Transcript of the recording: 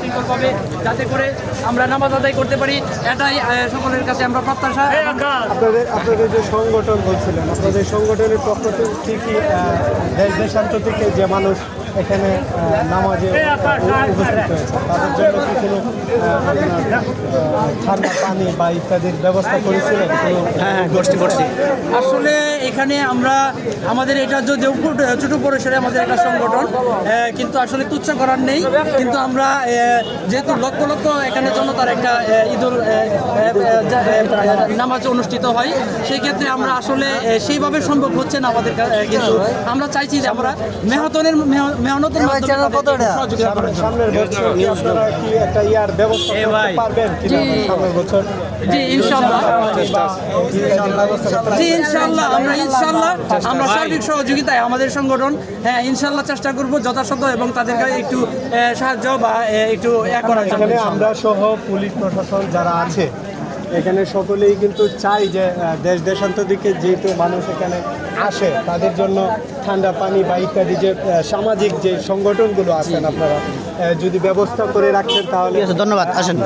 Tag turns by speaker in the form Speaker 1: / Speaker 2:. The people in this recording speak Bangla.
Speaker 1: সুশৃঙ্খলভাবে, যাতে করে আমরা নামাজ আদায় করতে পারি, এটাই সকলের কাছে আমরা প্রত্যাশা।
Speaker 2: আপনাদের যে সংগঠন বলছিলেন, আপনাদের সংগঠনের পক্ষ থেকে কি দেশ দেশান্তর থেকে যে মানুষ এখানে নামাজে উপস্থিত হয়েছে তাদের জন্য কি কোনো ঠান্ডা পানি বা ইত্যাদির ব্যবস্থা করেছিলেন?
Speaker 1: হ্যাঁ, করছি। আসলে এখানে আমরা আমাদের এটা যদিও ছোট পরিসরে আমাদের একটা সংগঠন, কিন্তু আসলে তুচ্ছ করার নেই। কিন্তু আমরা যেহেতু লক্ষ লক্ষ এখানে জনতার একটা ঈদুল নামাজ অনুষ্ঠিত হয়, সেই ক্ষেত্রে আমরা আসলে সেইভাবে সম্ভব হচ্ছে না আমাদের, কিন্তু আমরা চাইছি যে আমরা মেহনতের মাধ্যমে সহযোগিতা করার জন্য।
Speaker 2: সামনের বছর কি আপনারা কি একটা ইয়ার ব্যবস্থা করতে পারবেন কিনা সামনের বছর?
Speaker 1: জি ইনশাআল্লাহ, আমরা সার্বিক সহযোগিতায় আমাদের সংগঠন ইনশাআল্লাহ চেষ্টা করব যথাসাধ্য এবং তাদেরকে একটু সাহায্য বা একটু করার জন্য।
Speaker 2: এখানে আমরা সহ পুলিশ প্রশাসন যারা আছে এখানে সকলেই কিন্তু চাই যে দেশ দেশান্তর দিকে যেহেতু মানুষ এখানে আসে তাদের জন্য ঠান্ডা পানি বা ইত্যাদি যে সামাজিক যে সংগঠনগুলো আছেন আপনারা যদি ব্যবস্থা করে রাখছেন তাহলে।
Speaker 3: ধন্যবাদ। আসেন।